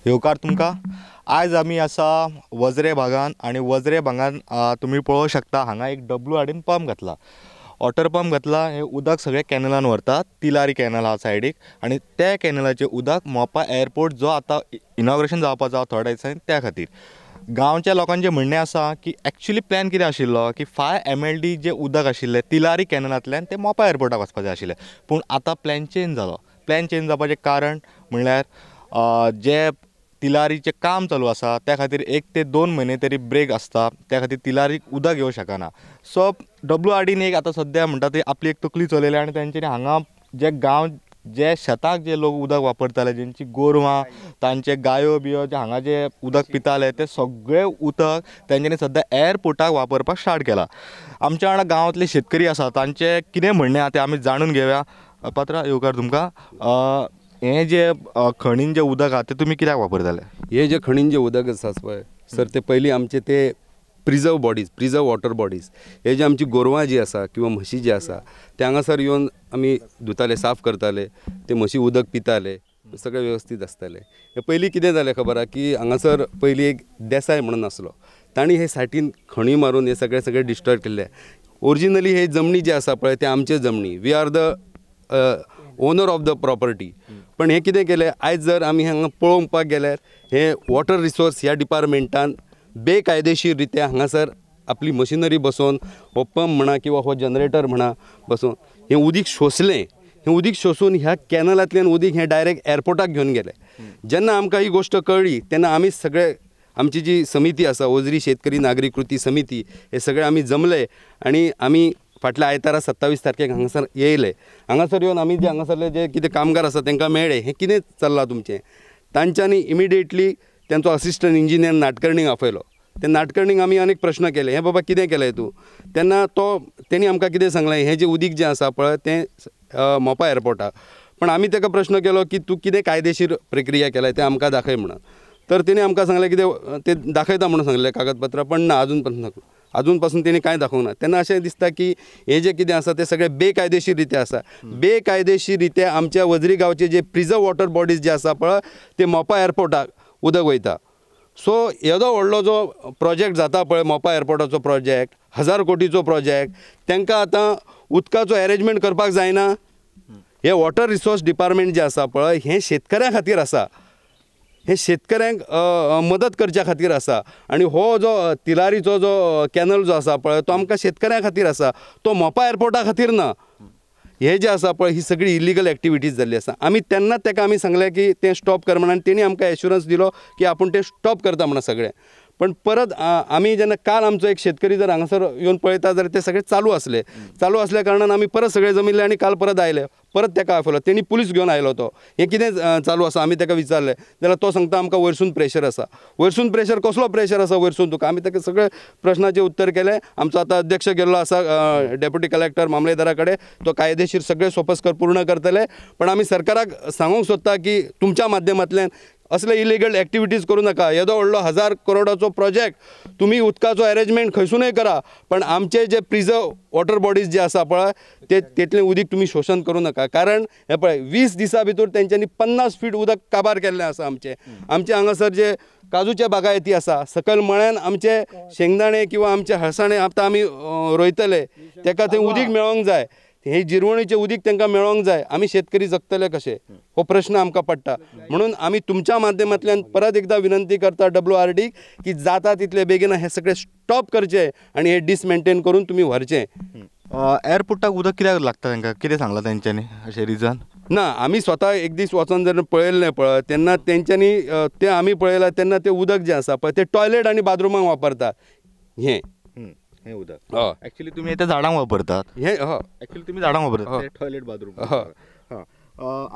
येवकार तुमकां आज आमी आसा वजरे भागान आणि वजरे भागान तुम्ही पळोवंक शकता हांगा एक डब्ल्यू आर डीन पंप घातला वॉटर पंप घातला। हे उदक सगळे कॅनलान व्हरता तिलारी कॅनल हा सायडीक आणि त्या कॅनलाचे उदक मोपा एअरपोर्ट जो आता इनॉग्रेशन जावपाचो थोड्या दिसांनी त्या खातीर गांवच्या लोकांचें म्हणणें आसा की एक्चुअली प्लॅन कितें आशिल्लो की 5 MLD जे उदक आशिल्लें तिलारी कॅनलांतल्यान ते मोपा एअरपोर्टाक वचपाचें आशिल्लें, पूण आतां प्लॅन चेंज जालो। प्लॅन चेंज जावपाचें कारण म्हणल्यार जे तिलारीचें काम चालू आसा त्या खातीर 1 ते 2 म्हयने तरी ब्रेक आसता, त्या खातीर तिलारीक उदक येवंक शकना। सो WRDन एक आतां सद्या म्हणटा ती आपली एक तकली चलयल्या आणि तेंच्यांनी हांगा जे गांव जे शेताक जे लोक उदक वापरताले, जेंची गोरवां तांचे गायो बियो जे हांगा जे उदक पिताले ते सगळे उदक तेंच्यांनी सद्या एअरपोर्टाक वापरपाक स्टार्ट केला। आमच्या वांगडा गांवांतले शेतकरी आसा तांचें कितें म्हणणें आसा तें आमी जाणून घेवया। पात्रा येवकार तुमकां हे जे खणीन जे उदक आहा ते तुमी कित्याक वापरताले? हे जे खणीन जे उदक आसा पळय सर, ते पयलीं आमचे ते प्रिजर्व वॉटर बॉडीज, हे जे आमची गोरवां जी आसा किंवा म्हशी जी आसा ते हांगासर येवन आमी धुताले, साफ करताले, ते म्हशी उदक पिताले, सगळें वेवस्थीत आसतालें। हे पयलीं कितें जालें खबर आहा की हांगासर पयलीं एक देसाय म्हणून आसलो, तांणी हे सायटीन खणी मारून हे सगळे डिस्ट्रॉय केल्ले। ओरिजिनली हे जमनी जे आसा पळय ते आमचे जमनी, we are the owner of the property. पण हे कितें केलें, आयज जर आमी हांगा पळोवपाक गेल्यार हे वॉटर रिसोर्स ह्या डिपार्टमेंटान बेकायदेशीर रित्या हांगासर आपली मशिनरी बसोवन हो पंप म्हणा किंवा हो जनरेटर म्हणा बसोवन हे उदीक शोसलें। हे उदीक शोसून ह्या कॅनलांतल्यान उदीक हे डायरेक्ट एअरपोर्टाक घेवन गेले। जेन्ना आमकां ही गोश्ट कळ्ळी तेन्ना आमी सगळे आमची जी समिती आसा वजरी शेतकरी नागरी कृती समिती, हे सगळे आमी जमले आणि आमी फाटल्या आयतारा 27 तारखेक हांगासर येयले। हांगासर येवन आमी जे हांगासरले जे कितें कामगार आसा तांकां मेळ्ळे, हें कितें चल्लां तुमचें। तांच्यांनी इमिडिएटली तांचो असिस्टंट इंजिनियर नाटकर्णीक आपयलो। ते नाटकर्णीक आमी अनेक प्रश्न केले, हे बाबा कितें केलें तूं? तेन्ना तेणी आमकां कितें सांगलें, हें जें उदीक जें आसा पळय तें मोपा एअरपोर्टाक। पण आमी ताका प्रश्न केलो की तूं कितें कायदेशीर प्रक्रिया केल्या तें आमकां दाखय म्हणून। तर तेणी आमकां सांगलें कितें ते दाखयता म्हणून सांगलें कागदपत्रां, पण ना अजून पासून तेणी कांय दाखोवंक ना। तेन्ना अशें दिसता की हे जें कितें आसा तें सगळें बेकायदेशीर रित्या आसा। बेकायदेशीर रित्या आमच्या वजरी गांवचे जे प्रिजर्व वॉटर बॉडीज जे आसा पळय ते मोपा एअरपोर्टाक उदक वयता। सो येदो व्हडलो जो प्रोजेक्ट जाता पळय मोपा एअरपोर्टाचो प्रोजेक्ट, 1000 कोटीचो प्रोजेक्ट, तांकां आतां उदकाचो अरेंजमेंट करपाक जायना। हे वॉटर रिसोर्स डिपार्टमेंट जें आसा पळय हें शेतकऱ्यां खातीर आसा, हे शेतकऱ्यांक मदत करच्या खातीर आसा। आणि हो जो तिलारीचो जो कॅनल जो आसा पळय तो आमकां शेतकऱ्यां खातीर आसा, तो मोपा एअरपोर्टा खातीर ना। हे जे आसा पळय ही सगळी इलिगल एक्टिविटीज जाल्ली आसा। आमी तेन्नाच ताका आमी सांगलें की तें स्टॉप कर म्हणून, आनी तेणी आमकां एश्युरन्स दिलो की आपूण तें स्टॉप करता म्हणून सगळें। पण परत आमी जेन्ना काल आमचो एक शेतकरी जर हांगासर येवन पळयता जाल्यार ते सगळे चालू असल्या कारणान आमी परत सगळे जमिल्ले आणि काल परत आयले, परत ताका आपयलो। तेणी पुलीस घेवन आयलो तो, हें कितें चालू आसा आमी ताका विचारलें जाल्यार तो सांगता आमकां वयरसून प्रेशर आसा। वयरसून प्रेशर कसलो प्रेशर आसा वयरसून तुका? आमी ताका सगळे प्रश्नाचें उत्तर केलें। आमचो आतां अध्यक्ष गेल्लो आसा डेप्युटी कलेक्टर मामलेदारा कडेन, तो कायदेशीर सगळे सोपस्कर पूर्ण करतले। पण आमी सरकाराक सांगूंक सोदता की तुमच्या माध्यमांतल्यान असले इलिगल एक्टिविटीज करूं नाका। येदो व्हडलो 1000 करोडाचो प्रोजेक्ट तुम्ही उदकाचो अरेंजमेंट खंयसूनय करा, पण आमचे जे प्रिजर्व वॉटर बॉडीज जे आसा पळय तेतलें उदीक तुमी शोशण करूं नाका। कारण हे पळय 20 दिसां भितर तेंच्यांनी 50 फीट उदक काबार केल्लें आसा। आमचे हांगासर जे काजूचे बागायती आसा, सकयल मळ्यान आमचे शेंगदाणे किंवा आमचे हळसाणे आतां आमी रोयतले, ताका थंय उदीक मेळोंक जाय। हे जिरवणीचें उदीक तांकां मेळोंक जाय। आमी शेतकरी जगतले कशे हो प्रश्न आमकां पडटा। म्हणून आमी तुमच्या माध्यमांतल्यान परत एकदां विनंती करता WRDक की जाता तितले बेगीन हे सगळे स्टॉप करचे आणि हे डिसमेंटेन करून तुमी व्हरचें। एअरपोर्टाक उदक कित्याक लागता तांकां? कितें सांगलां तेंच्यांनी अशें रिजन? ना, आमी स्वता एक दीस वचोन जर पळयल्लें पळय तेन्ना तेंच्यांनी तें आमी पळयलां तेन्ना तें उदक जें आसा पळय ते टॉयलेट आनी बाथरुमाक वापरतात। हें उदक एक्चुअली तुमी आतां झाडांक वापरतात। एक्चुअली तुमी झाडांक वापरतात टॉयलेट बाथरूम।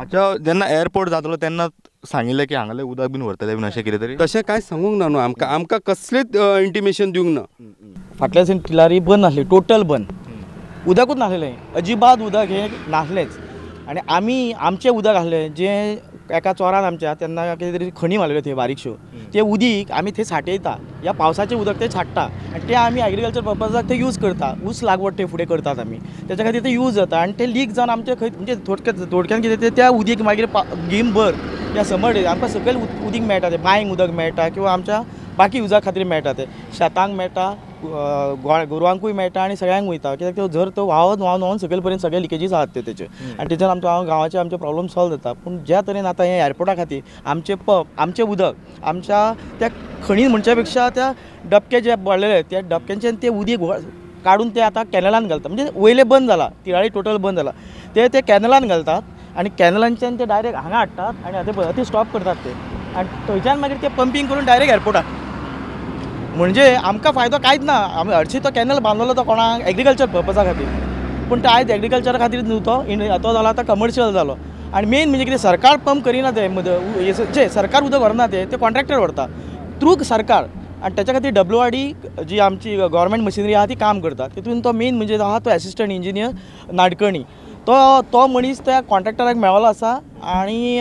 अच्छा, जेन्ना एअरपोर्ट जातलो तेन्ना सांगिल्लें की हांगालें उदक बीन व्हरतले बीन अशें कितें तरी? तशें कांय सांगूंक ना न्हू आमकां कसलेंच इंटिमेशन दिवंक ना। फाटल्या दिसांनी तिलारी बंद नासली, टोटल बंद, उदकूच नासलें, अजिबात उदक हें नासलेंच। आनी आमी आमचें उदक आसलें जें एका चोरान आमच्या तेन्ना कितें तरी खणी मारल्यो थंय बारीकश्यो, तें उदीक आमी थंय सांठयता। ह्या पावसाचें उदक ते छाडटा आनी तें आमी एग्रीकल्चर पर्पजाक ते यूज करता। ऊस लागवड ते फुडें करतात आमी, तेच्या खातीर ते यूज जाता। आनी ते लीक जावन आमचे खंय म्हणजे थोडक्यान कितें त्या उदीक मागीर गिमभर या समर डेज आमकां सकयल उदीक मेळटा तें बांयक उदक मेळटा किंवा आमच्या बाकी युजा खातीर मेळटा तें शेतांक मेळटा, गोरवांकूय मेळटा आनी सगळ्यांक वयता कित्याक तो जर तो व्हांवन सकयल पर्यंत सगळे लिकेजीस आहात तेचे आनी तेच्यान आमच्या गांवाचे आमचे प्रॉब्लम सॉल्व जाता. पूण ज्या तरेन आतां हे एअरपोर्टा खातीर आमचें उदक आमच्या त्या खणी म्हणच्या पेक्षा त्या डबके जे पडलेले त्या डबक्यांच्यान ते उदीक काडून ते आतां कॅनलान घालता. म्हणजे वयले बंद जाला, तिराळी टोटल बंद जाला, ते कॅनलान घालतात आनी कॅनलांच्यान ते डायरेक्ट हांगा हाडटात आनी ते स्टॉप करतात ते आनी थंयच्यान मागीर ते पंपींग करून डायरेक्ट एअरपोर्टाक. म्हणजे आमकां फायदो कांयच ना. आमी हरशीं तो कॅनल बांदलो तो कोणाक एग्रीकल्चर पर्पजा खातीर, पूण तो आयज एग्रीकल्चरा खातीर न्हू तो जालो आतां कमर्शियल जालो. आनी मेन म्हणजे कितें सरकार पंप करिना ते जे सरकार उदक व्हरना ते कॉन्ट्रॅक्टर व्हरता थ्रू सरकार आनी त्याच्या खातीर WRD जी आमची गव्हर्मेंट मशिनरी आहा ती काम करता. तितून तो मेन म्हणजे आहा तो एसिस्टंट इंजिनियर नाडकर्णी तो मनीस त्या कॉन्ट्रॅक्टराक मेळ्ळो आसा आनी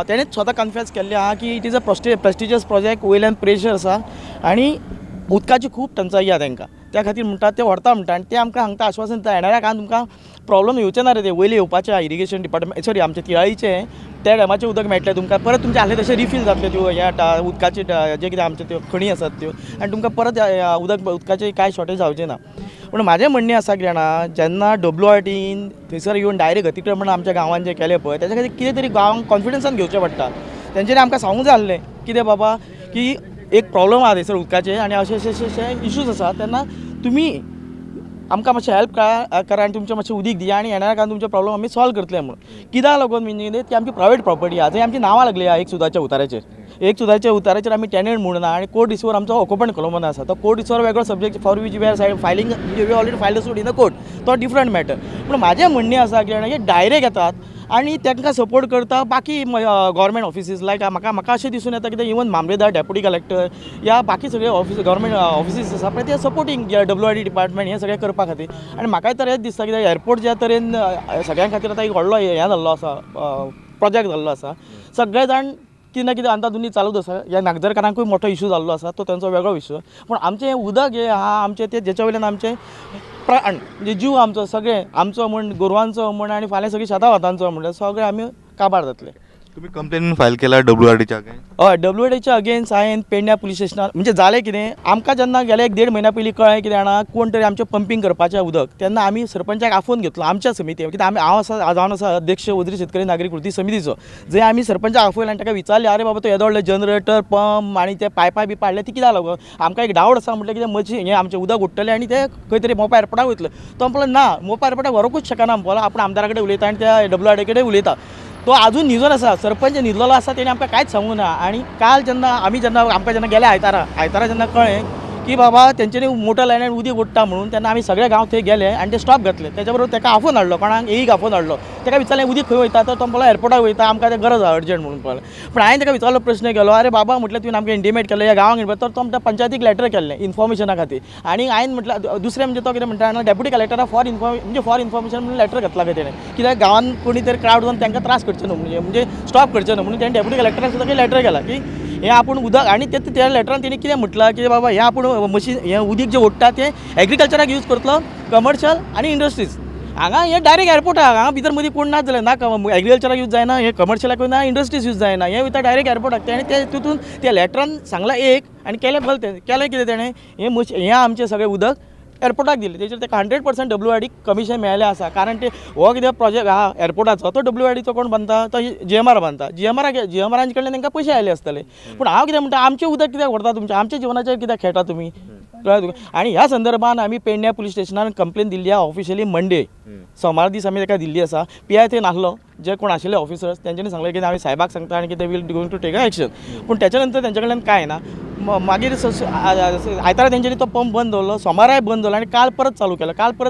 तेणेच स्वता कन्फेस केल्लें आहा की it is a prestigious project, वयल्यान प्रेशर आसा आनी उदकाची खूब टंचाई आहा तांकां. त्या खातीर म्हणटा ते व्हरता म्हणटा आनी ते आमकां सांगता आश्वासन दिता येणाऱ्या काळांत तुमकां प्रॉब्लम येवचे ना रे ते वयले येवपाचे इरिगेशन डिपार्टमेंट सॉरी आमचे तिळाळीचे त्या डॅमाचें उदक मेळटलें तुमकां परत तुमचे आहले तशें रिफील जातले त्यो ह्या उदकाचे जे कितें आमचे त्यो खणी आसात त्यो आनी तुमकां परत उदकाचें कांय शॉर्टेज जावचें ना. पूण म्हाजें म्हणणें आसा कितें जाणा जेन्ना WRDन थंयसर येवन डायरेक्ट अतिक्रमण आमच्या गांवांत जें केलें पळय त्याच्या खातीर कितें तरी गांवांक कॉन्फिडन्सान घेवचें पडटा. तेंच्यांनी आमकां सांगूंक जाय आसलें कितें बाबा की एक प्रॉब्लम आहा थंयसर उदकाचे आनी अशे इश्यूज आसा तेन्ना तुमी आमकां मातशें हेल्प करा आनी तुमचें मातशें उदीक दिया आनी येणाऱ्या काळांत तुमचे प्रॉब्लम आमी सॉल्व करतले म्हणून. कित्याक लागून म्हणजे ती आमची प्रायवेट प्रॉपर्टी आहा जंय आमची नांवां लागली आहा एक सुदाच्या उताराचेर आमी टेनंट म्हणून ना आनी कोर्ट रिसिवर आमचो ऑक्युपंट कॉलमन आसा. तो कोर्ट रिसिवर वेगळो subject for which we are filing we already filed suit in the court तो डिफरंट मॅटर. पूण म्हाजें म्हणणें आसा की डायरेक्ट येतात आनी तांकां सपोर्ट करता बाकी गव्हर्मेंट ऑफिसीस लायक म्हाका अशें दिसून येता की इवन मामलेदार डेप्युटी कलेक्टर या बाकी सगळे गव्हर्मेंट ऑफिसीस आसा पळय ते सपोर्टींग WRD डिपार्टमेंट हें सगळें करपा खातीर. आनी म्हाकाय तर हेंच दिसता की एअरपोर्ट ज्या तरेन सगळ्यां खातीर आतां एक व्हडलो हें जाल्लो आसा प्रोजेक्ट जाल्लो आसा सगळे जाण कितें ना कितें अंदाधुंदी चालूच आसा. ह्या नागजरकारांकूय मोठो इशू जाल्लो आसा तो तांचो वेगळो विशय. पूण आमचें उदक हें आहा आमचें तें जेच्या वयल्यान आमचें प्राण म्हणजे जीव आमचो सगळें आमचो म्हण गोरवांचो म्हण आनी फाल्यां सगळीं शेतां वतांचो म्हणल्यार सगळें आमी काबार जातले. तुम्ही कंप्लेन फायल केला WRDच्या अगेन्स्ट? हय WRDच्या अगेन्स्ट हांवें पेडण्या पुलीस स्टेशनार म्हणजे जालें कितें आमकां जेन्ना गेल्या 1.5 म्हयन्या पयलीं कळ्ळें कितें जाणा कोण तरी आमचें पंपींग करपाचें उदक तेन्ना आमी सरपंचाक आफोवन घेतलो आमच्या समिती कित्याक हांव आसा अध्यक्ष वज्री शेतकरी नागरी कृती समितीचो जंय आमी सरपंचाक आफयलें आनी ताका विचारलें आरे बाबा तो येदो व्हडलो जनरेटर पंप आनी ते पायपां बी पाडले ती कित्याक लागून आमकां एक डावट आसा म्हटलें कितें मशीन हें आमचें उदक उडटलें आनी ते खंय तरी मोपा एअरपोर्टाक वयतलें. तो म्हणलो ना मोपा एअरपोर्टाक व्हरूंकूच शकना म्हणलो आपूण आमदारा कडेन उलयता आनी त्या WRD कडेन उलयता. तो अजून न्हिदोन आसा सरपंच न्हिदलेलो आसा तेणी आमकां कांयच सांगूं ना. आनी काल जेन्ना आमकां जेन्ना गेले आयतारा जेन्ना कळ्ळें की बाबा तेंच्यांनी मोटर लायल्यान उदीक ओडटा म्हणून तेन्ना आमी सगळे गांव थंय गेले आनी ते स्टॉप घातले. तेच्या बरोबर ताका आफोवन हाडलो कोणाक एक आफोवन हाडलो ताका विचारलें उदीक खंय वयता तर तो म्हणलो एअरपोर्टाक वयता आमकां तें गरज आहा अर्जंट म्हणून पळयलें. पूण हांवें ताका विचारलो प्रश्न केलो आरे बाबा म्हटल्यार तुवें आमकां इंटिमेट केलें ह्या गांवांक तर तो म्हणटा पंचायतीक लेटर केल्लें इन्फॉर्मेशना खातीर आनी हांवें म्हटल्यार दुसरें म्हणजे तो कितें म्हणटा डेप्युटी कलेक्टरा फॉर इन्फॉर्मेशन म्हणून लेटर घातला खंय तेणें कित्याक गांवांत कोणी तरी क्रावड जावन तांकां त्रास करचे न्हू म्हणजे स्टॉप करचे न्हू म्हणून तेणें डेप्युटी कलेक्टराक सुद्दां लेटर केला की हें आपूण उदक आनी त्या लेटरान तेणी कितें म्हटलां की बाबा हें आपूण मशीन हें उदीक जें ओडटा तें एग्रीकल्चराक यूज करतलो कमर्शियल आनी इंडस्ट्रीज हांगा हें डायरेक्ट एअरपोर्ट आहा हांगा भितर मदीं कोण ना जालें ना एग्रीकल्चराक यूज जायना हें कमर्शियलाक ना इंडस्ट्रीज यूज जायना हें वयता डायरेक्ट एअरपोर्टाक तेणें ते तितून त्या लेटरान सांगलां एक आनी केलें भलतें केलें कितें तेणें हें आमचें सगळें उदक एअरपोर्टाक दिलें तेचेर ताका 100% WRD कमिशन मेळ्ळें आसा कारण ते हो कितें प्रोजेक्ट आहा एअरपोर्टाचो तो WRDचो कोण बांदता तो GMR बांदता GMRांचे कडल्यान तांकां पयशे आयले आसतले. पूण हांव कितें म्हणटा आमचें उदक कित्याक व्हरता तुमच्या आमच्या जिवनाचेर कित्याक खेळटा तुमी आनी ह्या संदर्भान आमी पेडण्या पुलीस स्टेशनार कंप्लेन दिल्ली आहा ऑफिशियली मंडे सोमार दीस आमी ताका दिल्ली आसा. PI थंय नासलो जे कोण आशिल्ले ऑफिसर्स तेंच्यांनी सांगलें की हांवें साहेबाक सांगता आनी कितें will going to take action. पूण त्याच्या नंतर तेंच्या कडल्यान कांय ना. मागीर आयतारा तेंच्यांनी तो पंप बंद दवरलो सोमाराय बंद दवरलो आनी काल परत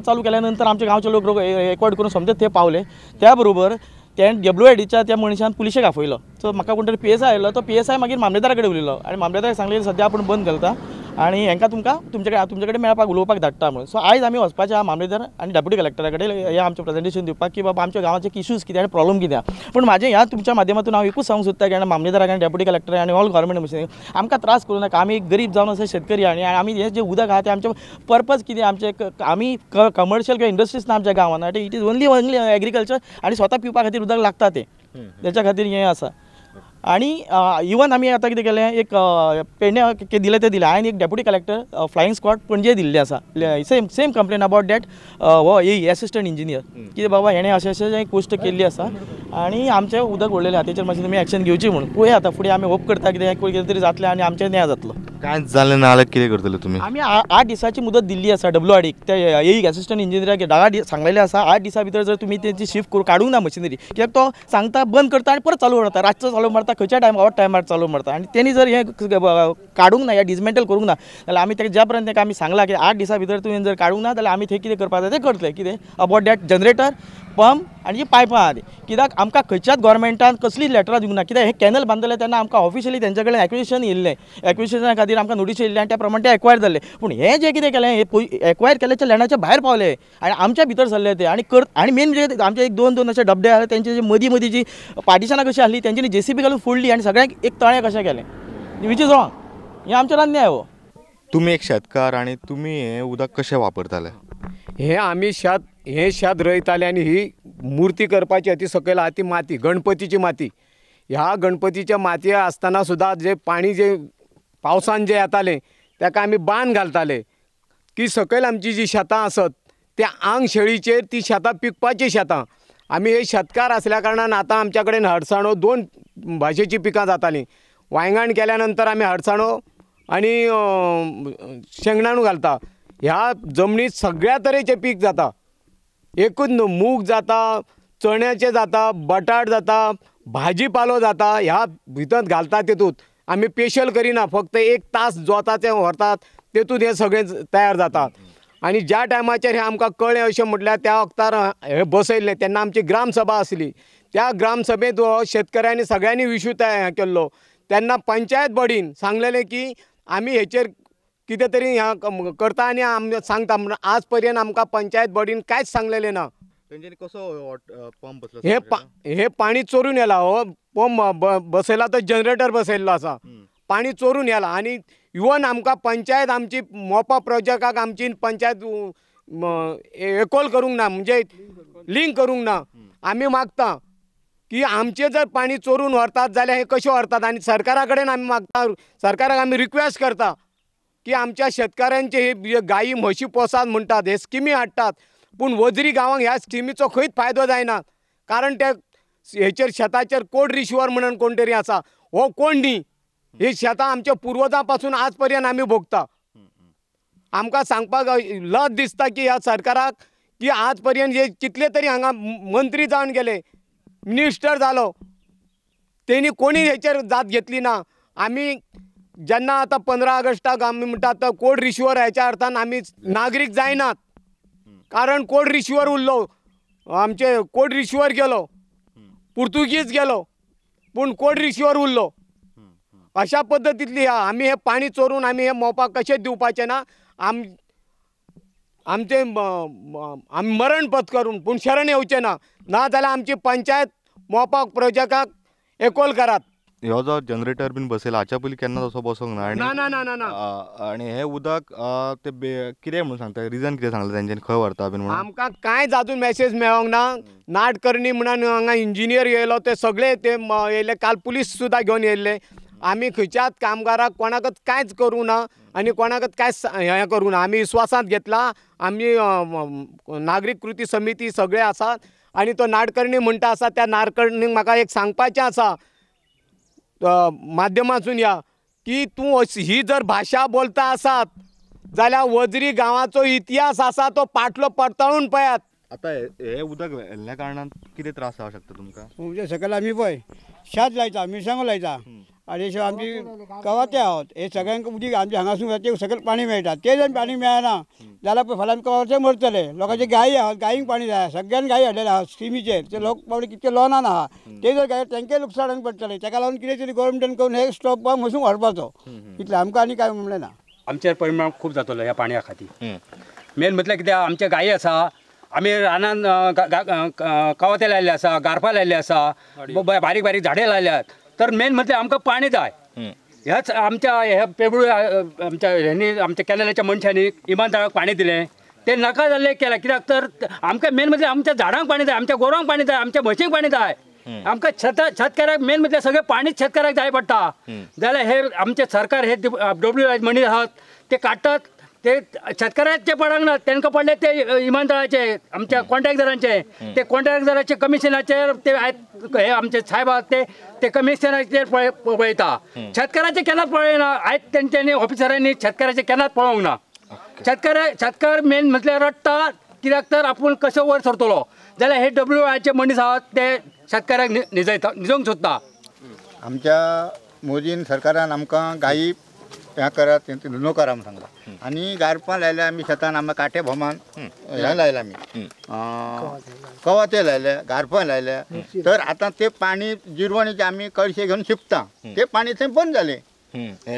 चालू केल्या नंतर आमचे गांवचे लोक एकवट करून समजे थंय पावले. त्या बरोबर तें WRDच्या त्या मनशान पुलिशेक आफयलो. सो म्हाका कोण तरी PSI आयलो तो PSI मागीर मामलेदारा कडेन उलयलो आनी मामलेदाराक सांगलें सद्या आपूण बंद घालता आनी हांकां तुमचे कडेन मेळपाक उलोवपाक धाडटा म्हणून. सो आयज आमी वचपाचे आहा मामलेदार आनी डेप्युटी कलेक्टरा कडेन हें आमचें प्रेजेंटेशन दिवपाक की बाबा आमच्या गांवाचे इश्यूज कितें आनी प्रॉब्लम कितें. पूण म्हाजें ह्या तुमच्या माध्यमातून हांव एकूच सांगूंक सोदता की मामलेदाराक आनी डेप्युटी कलेक्टर आनी ऑल गव्हर्मेंट मशिनरी आमकां त्रास करूं नाका. आमी गरीब जावन अशे शेतकरी आनी आमी हें जें उदक आहा तें आमचें पर्पज कितें आमचें आमी कमर्शियल किंवा इंडस्ट्रीज ना आमच्या गांवांत इट इज ओन्ली एग्रीकल्चर आनी स्वता पिवपा खातीर उदक लागता तें त्याच्या खातीर हें आसा. आणि इवन आमी आतां कितें केलें एक पेडणे दिलें तें दिलें हांवें एक डेप्युटी कलेक्टर फ्लायंग स्क्वॉड पणजे दिल्लें आसा सेम कंप्लेन अबाउट दॅट हो एसिस्टंट इंजिनियर कितें बाबा हेणें अशें गोश्ट केल्ली आसा आणि आमचें उदक उडलेलें आहा तेचेर मातशें तुमी एक्शन घेवची म्हणून पळोवया आतां फुडें आमी होप करता कितें तरी जातलें आनी आमचें न्याय जातलो कांयच जालें ना जाल्यार कितें करतले तुमी आमी 8 दिसाची मुदत दिल्ली आसा WRDक त्या एसिस्टंट इंजिनियराक सांगलेलें आसा 8 दिसा भितर जर तुमी तेची शिफ्ट काडूंक ना मशिनरी कित्याक तो सांगता बंद करता आनी परत चालू मारता रातचो चालू मारता खंयच्या टायमार चालू मारता आनी तेणी जर हे काडूंक ना या डिसमेंटल करूंक ना जाल्यार आमी तेका ज्या पर्यंत तेका आमी सांगला की 8 दिसा भितर तुवें जर काडूंक ना जाल्यार आमी थंय कितें करपाक जाय तें करतले कितें अबाउट दॅट जनरेटर पंप आनी जी पायपां आहा ती कित्याक आमकां खंयच्याच गोवोरमेंटान कसलीच लेटरां दिवंक ना कित्याक हे कॅनल बांदले तेन्ना आमकां ऑफिशियली तेंच्या कडेन एक्विजिशन येयल्लें एक्विजिशना खातीर आमकां नोटीस येयल्ली आनी त्या प्रमाणे ते एक्वायर जाल्ले पूण हे जे कितें केलें हे एक्वायर केल्ल्याच्या लँडाच्या भायर पावले आनी आमच्या भितर सरले ते आनी मेन म्हणजे आमचे एक दोन अशे डबडे आहा तेंचे जे मदीं जी पार्टिशनां कशी आसली तेंच्यांनी JCB घालून फोडली आनी सगळ्यांक एक तळें कशें केलें वीच इज रॉंग हें आमचेर अन्याय हो तुमी एक शेतकार आणि तुमी हें उदक कशें वापरताले हे आमी शेत रोयताले आनी ही मुर्ती करपाची ती सकयल आहा ती माती गणपतीची माती ह्या गणपतीच्या मातये आसतना सुद्दां जे पाणी जे पावसान जे येतालें ताका आमी बांद घालताले की सकयल आमची जी शेतां आसत त्या आंग शेळीचेर ती शेतां पिकपाची शेतां आमी हे शेतकार आसल्या कारणान आतां आमच्या कडेन हडसाणो 2 भाशेची पिकां जातालीं वांयगण केल्या नंतर आमी हडसाणो आनी शेंगदाणो घालता ह्या जमनीत सगळ्या तरेचें पीक जाता एकूच न्हू मूग जाता चण्याचें जाता बटाट जाता भाजी पालो जाता ह्या भितर घालता तेतूंत आमी स्पेशल करिना फक्त 1 तास जोताचे व्हरतात तेतूंत हे सगळें तयार जाता आनी ज्या टायमाचेर हे आमकां कळ्ळें अशें म्हटल्यार त्या वक्तार हे बसयल्ले तेन्ना आमची ग्रामसभा आसली त्या ग्रामसभेत शेतकऱ्यांनी सगळ्यांनी इश्यू तयार केल्लो तेन्ना पंचायत बॉडीन सांगलेलें की आमी हेचेर कितें तरी ह्या करता आनी आमी सांगता म्हणून आज पर्यंत आमकां पंचायत बॉडीन कांयच सांगलेलें ना तेंच्यांनी कसो पंप बसला हे पाणी चोरून येला हो पंप बसयला तो जनरेटर बसयल्लो आसा पाणी चोरून येला आनी इवन आमकां पंचायत आमची मोपा प्रोजेक्टाक आमची पंचायत एकोल करूंक ना म्हणजे लिंक करूंक ना आमी मागता की आमचे जर पाणी चोरून व्हरतात जाल्यार हे कशें व्हरतात आनी सरकारा कडेन आमी मागता सरकाराक आमी रिक्वेस्ट करता की आमच्या शेतकऱ्यांचे हे गायी म्हशी पोसात म्हणटात हे स्किमी हाडटात पूण वजरी गांवांक ह्या स्किमीचो खंयच फायदो जायना कारण ते हेचेर शेताचेर कोड रिश्वर म्हणून कोण तरी आसा हो कोण न्ही ही शेतां आमच्या पुर्वजां पासून आज पर्यंत आमी भोगता आमकां सांगपाक लज दिसता की ह्या सरकाराक की आज पर्यंत हे कितले तरी हांगा मंत्री जावन गेले मिनिस्टर जालो तेणी कोणी हेचेर जात घेतली ना आमी जेन्ना आतां 15 ऑगस्टाक आमी म्हणटात कोड रिश्वर हेच्या अर्थान आमी नागरीक जायनात कारण कोड रिश्वर उरलो आमचे कोड रिश्वर गेलो पुर्तुगीज गेलो पूण कोड रिश्वर उरलो अशा पद्दतींतली आमी हे पाणी चोरून आमी हे मोपाक कशें दिवपाचें ना आमचे आमी मरण पत्करून पूण शरण येवचें ना जाल्यार आमची पंचायत मोपाक प्रोजेक्टाक एकोल करात ह्यो जो जनरेटर बीन बसयला हाच्या पयलीं केन्ना तसो बसोंक ना आनी हे उदक ते कितें म्हणून सांगता रिजन कितें सांगलें तेंच्यांनी खंय व्हरता बीन म्हणून आमकां कांयच अजून मेसेज मेळोंक ना नाटकर्णी म्हणून हांगा इंजिनियर येयलो ते सगळे ते येयले काल पुलीस सुद्दां घेवन येयल्ले आमी खंयच्याच कामगाराक कोणाकच कांयच करूं ना आनी कोणाकच कांयच हें करूं ना आमी विश्वासांत घेतला आमी नागरीक कृती समिती सगळे आसात आनी तो नाटकर्णी म्हणटा आसा त्या नाटकर्णीक म्हाका एक सांगपाचें आसा माध्यमांतसून या की तूं ही जर भाशा बोलता आसात जाल्यार वजरी गांवाचो इतिहास आसा तो फाटलो परतळून पळयात आतां हे उदक व्हेल्ल्या कारणान कितें त्रास जावं शकता तुमकां म्हणजे सकयल आमी पळय शेत लायता मिरसांगो लायता आनी आमची कवाते आहोत हे सगळ्यांक उदीक आमचे हांगासून सकयल पाणी मेळटा ते जर पाणी मेळना जाल्यार पळय फाल्यां कवाचे मरतले लोकांचे गायी आहात गायींक पाणी जाय सगळ्यांक गायी हाडलेले आहात स्किमीचेर ते लोक बाबडे कितके लोनान आहा ते जर गाय तेंके लुकसाणान पडटले ताका लागून कितें तरी गोवोरमेंटान करून हे स्टॉप पंप वचून व्हरपाचो इतलें आमकां आनी कांय म्हणलें ना आमचेर परिणाम खूब जातलो ह्या पाणया खातीर मेन म्हटल्यार कित्याक आमचे गायी आसा आमी रानान कवाते लायले आसा गारफा लायले आसा बारीक बारीक झाडे लायल्यात तर मेन म्हटल्यार आमकां पाणी जाय ह्याच आमच्या ह्या पेबळू आमच्या हेनी आमच्या कॅनलाच्या मनशांनी इमानतळाक पाणी दिलें ते नाका जाल्लें केलां कित्याक तर आमकां मेन म्हटल्यार आमच्या झाडांक पाणी जाय आमच्या गोरवांक पाणी जाय आमच्या म्हशींक पाणी जाय आमकां शेतकऱ्याक मेन म्हणजे सगळें पाणीच शेतकऱ्याक जाय पडटा जाल्यार हे आमचे सरकार हे डब्ल्यू मनी आहात ते काडटात ते शेतकऱ्याचे पडक ना तांकां पडले ते इमानदाराचे आमच्या कॉन्ट्रॅक्टदारांचे ते कॉन्ट्रॅक्टदाराचे कमिशनाचेर ते हे आमचे साहेब आहात ते कमिशनाचेर पळयता शेतकऱ्याचे केन्नाच पळयना आयज तेंच्यांनी ऑफिसरांनी शेतकऱ्याचे केन्नाच पळोवंक ना शेतकार मेन म्हटल्यार रडटा कित्याक तर आपूण कशें वयर सरतलो जाल्यार हे डब्ल्यूआयचे मनीस आहात ते शेतकऱ्याक न्हिजोंक सोदता आमच्या मोदीन सरकारान आमकां गायी हें करात तेंचे न्हू करा म्हूण सांगला आनी गारपां लायल्या आमी शेतान आमकां काटे भोमान हें लायला आमी कवाथे लायल्या गारपां लायल्या तर आतां ते पाणी जिरवणीचे आमी कळशे घेवन शिंपता ते पाणी थंय बंद जालें हे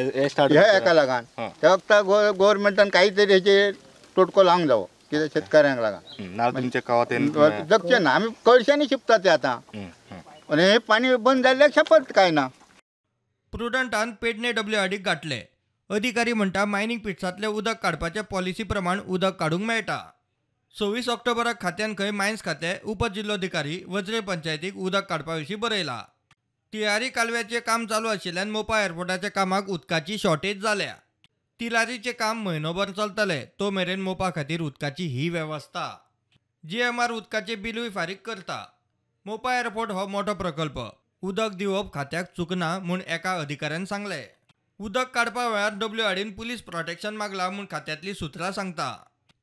हेका लागून त्या वखदाक गोवोरमेंटान काही तरी हेचेर तोडको लावंक जावो कित्याक शेतकऱ्यांक लागून नाल्यार तुमचे कवाथेन जगचें ना आमी कळशांनी शिंपता ते आतां आनी हे पाणी बंद जाल्ल्याक शेपत काय ना प्रुडंटान पेडणे डब्ल्यूआरडीक गाठले अधिकारी म्हणटा मायनिंग पिट्सांतले उदक काडपाच्या पॉलिसी प्रमाण उदक काडूंक मेळटा 26 ऑक्टोबराक खात्यान खंय मायन्स खातें उपजिल्लोधिकारी वज्रे पंचायतीक उदक काडपा विशीं बरयला तियारी कालव्याचें काम चालू आशिल्ल्यान मोपा एअरपोर्टाच्या कामाक उदकाची शॉर्टेज जाल्या तिलारीचें काम म्हयनोभर चलतलें तो मेरेन मोपा खातीर उदकाची ही वेवस्था GMR उदकाचें बिलूय फारीक करता मोपा एअरपोर्ट हो मोठो प्रकल्प उदक दिवप खात्याक चुकना म्हूण एका अधिकाऱ्यान सांगलें उदक काडपा वेळार डब्ल्यूआरडीन पुलीस प्रोटेक्शन मागला म्हूण खात्यांतली सुत्रां सांगता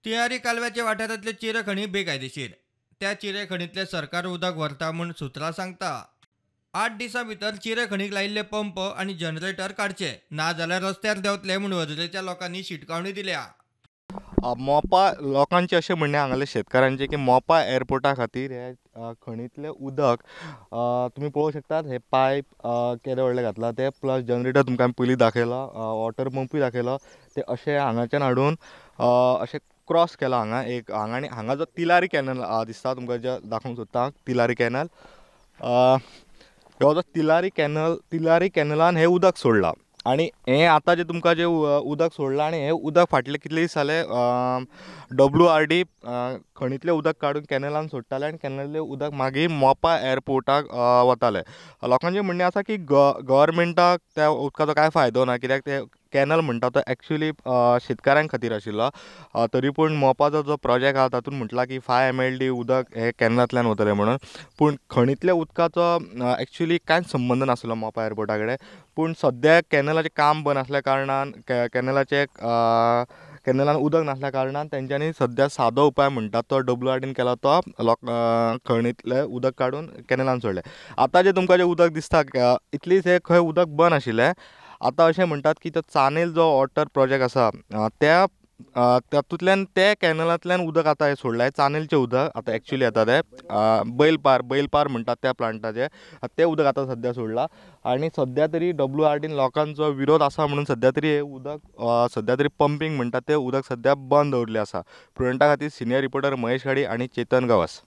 तियारी कालव्याचे वाठारांतले चिरेखणी बेकायदेशीर त्या चिरेखणींतले सरकार उदक व्हरता म्हूण सुत्रां सांगता 8 दिसां भितर चिरेखणीक लायिल्ले पंप आनी जनरेटर काडचे ना जाल्यार रस्त्यार देंवतले म्हूण वजरेच्या लोकांनी शिटकावणी दिल्या मोपा लोकांचे अशें म्हणणें हांगाले शेतकारांचे की मोपा एअरपोर्टा खातीर हे खणींतलें उदक तुमी पळोवंक शकतात हे पायप केदे व्हडले घातला ते प्लस जनरेटर तुमकां पयलीं दाखयलो वॉटर पंपूय दाखयलो ते अशें हांगाच्यान हाडून अशें क्रॉस केला हांगा जो तिलारी कॅनल दिसता तुमकां जे दाखोवंक सोदता तिलारी कॅनल हो जो तिलारी कॅनलान हे उदक सोडलां आनी हें आतां जे तुमकां जे उदक सोडलां आनी हें उदक फाटले कितले दीस जाले WRD खणींतलें उदक काडून कॅनलान सोडटाले आनी कॅनलांतलें उदक मागीर मोपा एअरपोर्टाक वतालें लोकांचें म्हणणें आसा की गव्हर्मेंटाक त्या उदकाचो कांय फायदो ना कित्याक ते कॅनल म्हणटा तो एक्चुली शेतकाऱ्यां खातीर आशिल्लो तरी पूण मोपाचो जो प्रोजेक्ट आहा तातूंत म्हटलां की 5 MLD उदक हे कॅनलांतल्यान वतलें म्हणून पूण खणींतल्या उदकाचो एक्चुली कांयच संबंद नासलो मोपा एअरपोर्टा कडेन पूण सद्या कॅनलाचें काम बंद आसल्या कारणान कॅनलान उदक नासल्या कारणान तेंच्यांनी सद्या सादो उपाय म्हणटा तो WRDन केला तो खणींतलें उदक काडून कॅनलान सोडलें आतां जे तुमकां जें उदक दिसता इतलीच हे खंय उदक बंद आशिल्लें आतां अशें म्हणटात की तो चानेल जो वॉटर प्रोजेक्ट आसा तातूंतल्यान ते कॅनलांतल्यान उदक आतां हे सोडलां चानेलचें उदक आतां एक्चुली येता ते बैलपार म्हणटात त्या प्लांटाचे तें उदक आतां सद्या सोडलां आनी सद्या तरी WRDन लोकांचो विरोध आसा म्हणून सद्या तरी हे उदक सद्या तरी पंपींग म्हणटात तें उदक सद्या बंद दवरलें आसा प्रुडंटा खातीर सिनियर रिपोर्टर महेश गाडी आनी चेतन गावस.